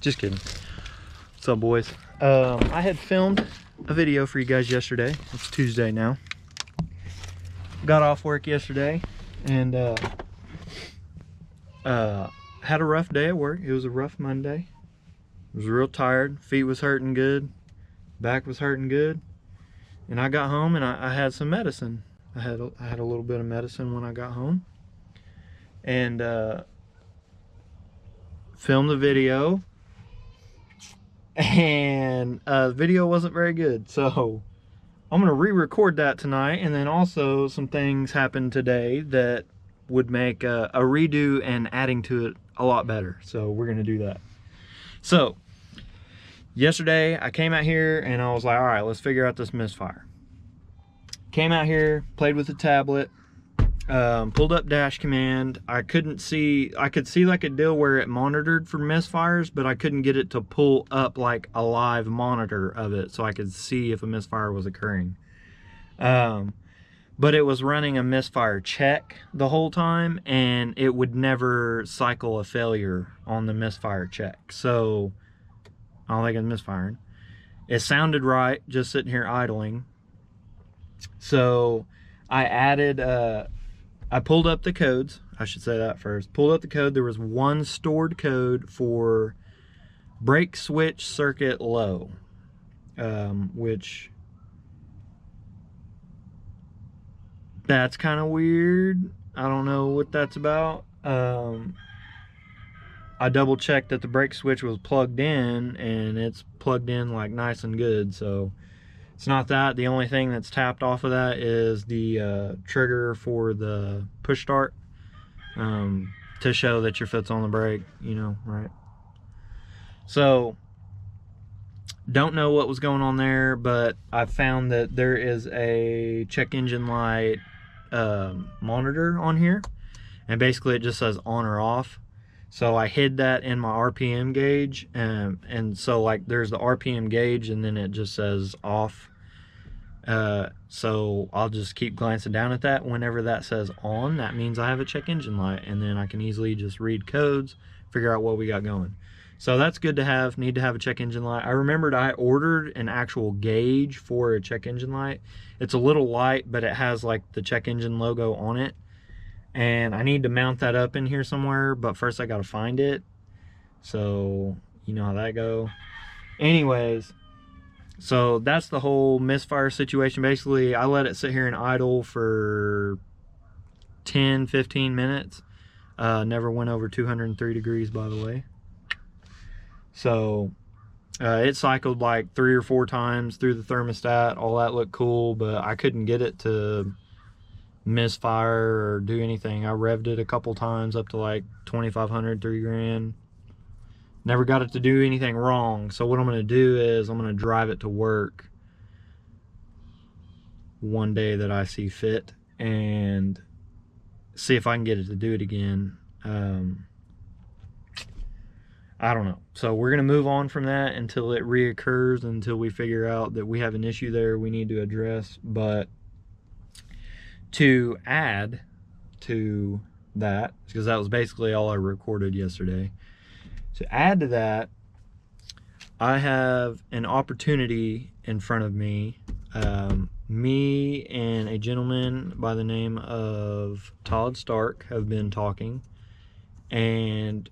Just kidding. What's up, boys? I had filmed a video for you guys yesterday. It's Tuesday now. Got off work yesterday and had a rough day at work. It was a rough Monday. I was real tired. Feet was hurting good. Back was hurting good. And I got home and I had some medicine. I had a little bit of medicine when I got home. And filmed the video. And the video wasn't very good. So I'm going to re-record that tonight. And then also some things happened today that would make a redo and adding to it a lot better. So we're going to do that. So yesterday I came out here and I was like, all right, let's figure out this misfire. Came out here, played with the tablet, pulled up dash command. I could see like a deal where it monitored for misfires, but I couldn't get it to pull up like a live monitor of it so I could see if a misfire was occurring. But it was running a misfire check the whole time, and it would never cycle a failure on the misfire check. So I don't think it's misfiring. It sounded right just sitting here idling. So I added, I pulled up the codes. I should say that first. Pulled up the code. There was one stored code for brake switch circuit low, which that's kind of weird. I don't know what that's about. I double checked that the brake switch was plugged in, and it's plugged in like nice and good. So it's not that. The only thing that's tapped off of that is the trigger for the push start, to show that your foot's on the brake, you know, right? So don't know what was going on there, but I found that there is a check engine light monitor on here, and basically it just says on or off. So I hid that in my RPM gauge, and so like there's the RPM gauge and then it just says off. So I'll just keep glancing down at that. Whenever that says on, that means I have a check engine light, and then I can easily just read codes, figure out what we got going. So that's good to have. Need to have a check engine light. I remembered I ordered an actual gauge for a check engine light. It's a little light, but it has like the check engine logo on it, and I need to mount that up in here somewhere, but first I gotta find it. So you know how that go. Anyways, so that's the whole misfire situation. Basically, I let it sit here and idle for 10-15 minutes. Never went over 203 degrees, by the way. So it cycled like 3 or 4 times through the thermostat. All that looked cool, but I couldn't get it to misfire or do anything. I revved it a couple times up to like 2,500, 3 grand. Never got it to do anything wrong. So what I'm going to do is I'm going to drive it to work one day that I see fit and see if I can get it to do it again. I don't know. So we're going to move on from that until it reoccurs, until we figure out that we have an issue there we need to address. But to add to that, because that was basically all I recorded yesterday, to add to that, I have an opportunity in front of me. Me and a gentleman by the name of Todd Stark have been talking, and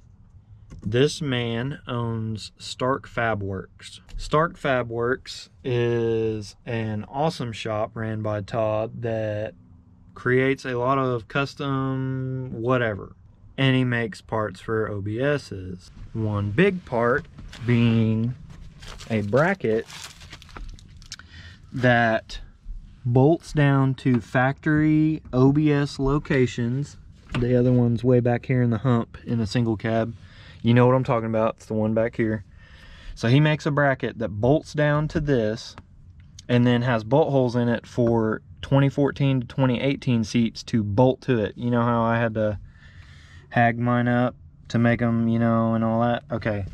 this man owns Stark Fab Works. Stark Fab Works is an awesome shop ran by Todd that creates a lot of custom whatever, and he makes parts for OBS's. One big part being a bracket that bolts down to factory OBS locations. The other one's way back here in the hump in a single cab. You know what I'm talking about. It's the one back here. So he makes a bracket that bolts down to this and then has bolt holes in it for 2014 to 2018 seats to bolt to it. You know how I had to hag mine up to make them, you know, and all that? Okay.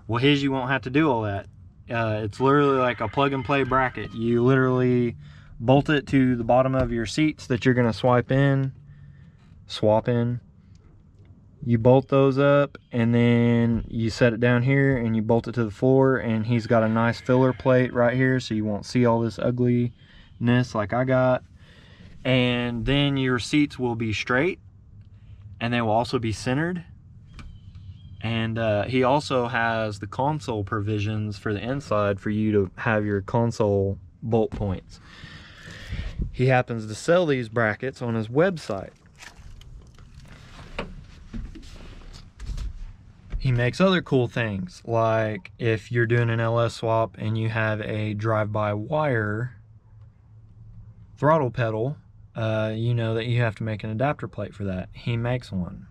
Well, his, you won't have to do all that. It's literally like a plug and play bracket. You literally bolt it to the bottom of your seats that you're going to swap in, You bolt those up, and then you set it down here and you bolt it to the floor, and he's got a nice filler plate right here so you won't see all this ugliness like I got. And then your seats will be straight, and they will also be centered. And he also has the console provisions for the inside for you to have your console bolt points. He happens to sell these brackets on his website. He makes other cool things, like if you're doing an LS swap and you have a drive-by-wire throttle pedal, you know that you have to make an adapter plate for that. He makes one.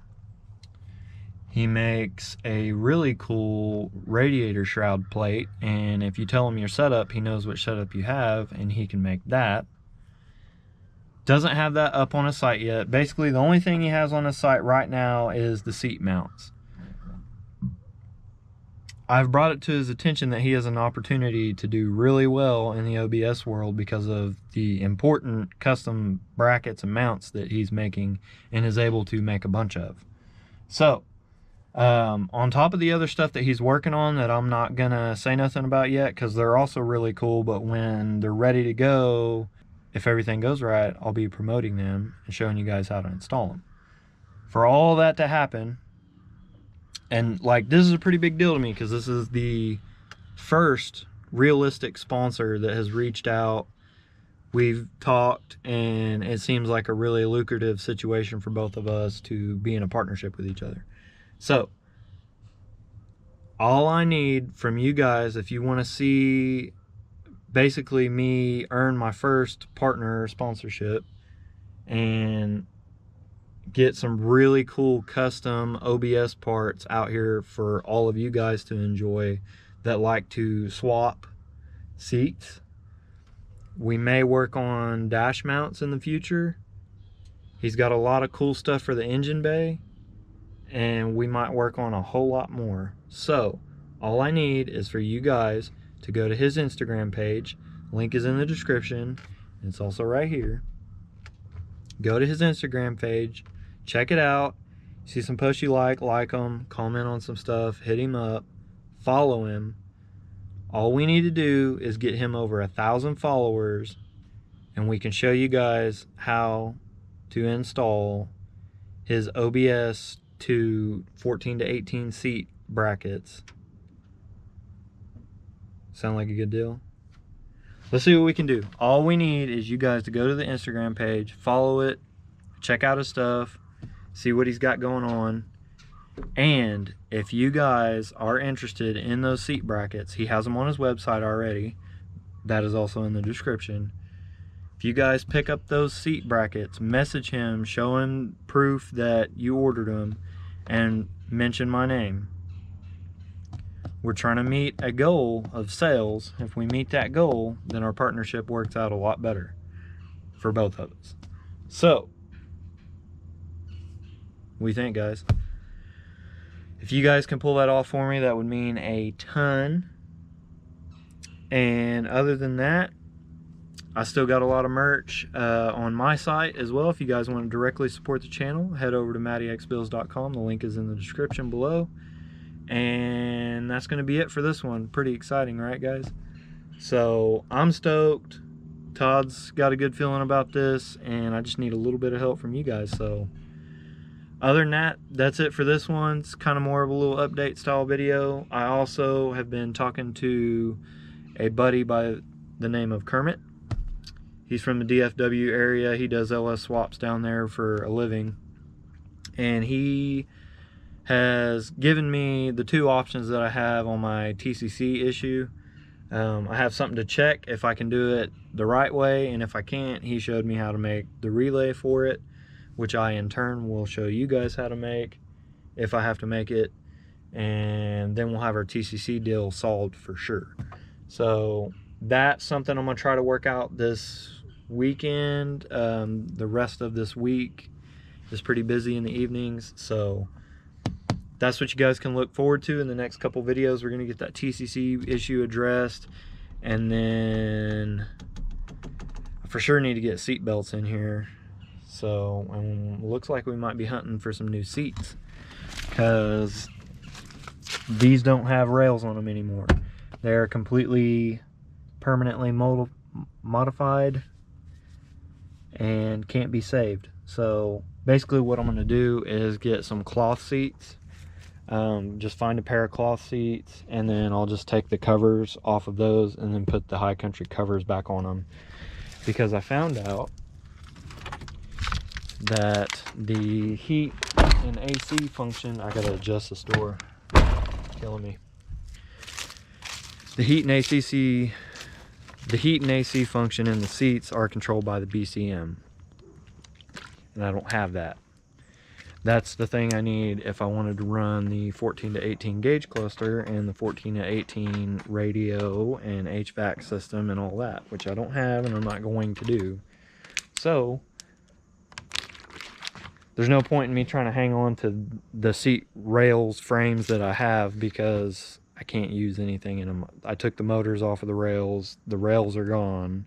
He makes a really cool radiator shroud plate, and if you tell him your setup, he knows what setup you have, and he can make that. Doesn't have that up on his site yet. Basically, the only thing he has on his site right now is the seat mounts. I've brought it to his attention that he has an opportunity to do really well in the OBS world because of the important custom brackets and mounts that he's making and is able to make a bunch of. So, on top of the other stuff that he's working on that I'm not gonna say nothing about yet because they're also really cool, but when they're ready to go, if everything goes right, I'll be promoting them and showing you guys how to install them. For all that to happen, and like this is a pretty big deal to me because this is the first realistic sponsor that has reached out. We've talked, and it seems like a really lucrative situation for both of us to be in a partnership with each other. So, all I need from you guys, if you want to see basically me earn my first partner sponsorship and get some really cool custom OBS parts out here for all of you guys to enjoy that like to swap seats. We may work on dash mounts in the future. He's got a lot of cool stuff for the engine bay, and we might work on a whole lot more. So all I need is for you guys to go to his Instagram page. Link is in the description, and it's also right here. Go to his Instagram page, check it out. See some posts you like them, comment on some stuff, hit him up, follow him. All we need to do is get him over 1,000 followers, and we can show you guys how to install his OBS to 14 to 18 seat brackets. Sound like a good deal? Let's see what we can do. All we need is you guys to go to the Instagram page, follow it, check out his stuff, see what he's got going on. And if you guys are interested in those seat brackets, he has them on his website already. That is also in the description. If you guys pick up those seat brackets, message him, show him proof that you ordered them, and mention my name. We're trying to meet a goal of sales. If we meet that goal, then our partnership works out a lot better for both of us. So, what do you think, guys? If you guys can pull that off for me, that would mean a ton. And other than that, I still got a lot of merch on my site as well. If you guys want to directly support the channel, head over to MattyXBuilds.com. The link is in the description below. And that's going to be it for this one. Pretty exciting, right, guys? So I'm stoked. Todd's got a good feeling about this, and I just need a little bit of help from you guys. So other than that, that's it for this one. It's kind of more of a little update style video. I also have been talking to a buddy by the name of Kermit. He's from the DFW area. He does LS swaps down there for a living. And he has given me the two options that I have on my TCC issue. I have something to check if I can do it the right way, and if I can't, he showed me how to make the relay for it, which I in turn will show you guys how to make if I have to make it, and then we'll have our TCC deal solved for sure. So that's something I'm gonna try to work out this weekend. The rest of this week is pretty busy in the evenings, so that's what you guys can look forward to in the next couple videos. We're gonna get that TCC issue addressed, and then I for sure need to get seat belts in here. So looks like we might be hunting for some new seats, because these don't have rails on them anymore. They're completely permanently modified and can't be saved. So basically what I'm going to do is get some cloth seats. Just find a pair of cloth seats, and then I'll just take the covers off of those and then put the High Country covers back on them, because I found out that the heat and AC function, I gotta adjust the store, it's killing me. The heat and AC function in the seats are controlled by the BCM, and I don't have that. That's the thing I need if I wanted to run the 14 to 18 gauge cluster and the 14 to 18 radio and HVAC system and all that, which I don't have and I'm not going to do. So there's no point in me trying to hang on to the seat rails frames that I have, because I can't use anything in them. I took the motors off of the rails are gone.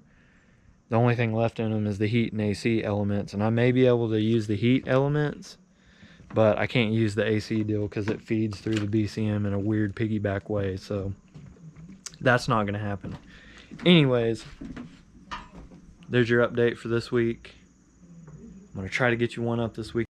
The only thing left in them is the heat and AC elements, and I may be able to use the heat elements, but I can't use the AC deal because it feeds through the BCM in a weird piggyback way, so that's not going to happen. Anyways, there's your update for this week. I'm going to try to get you one up this week.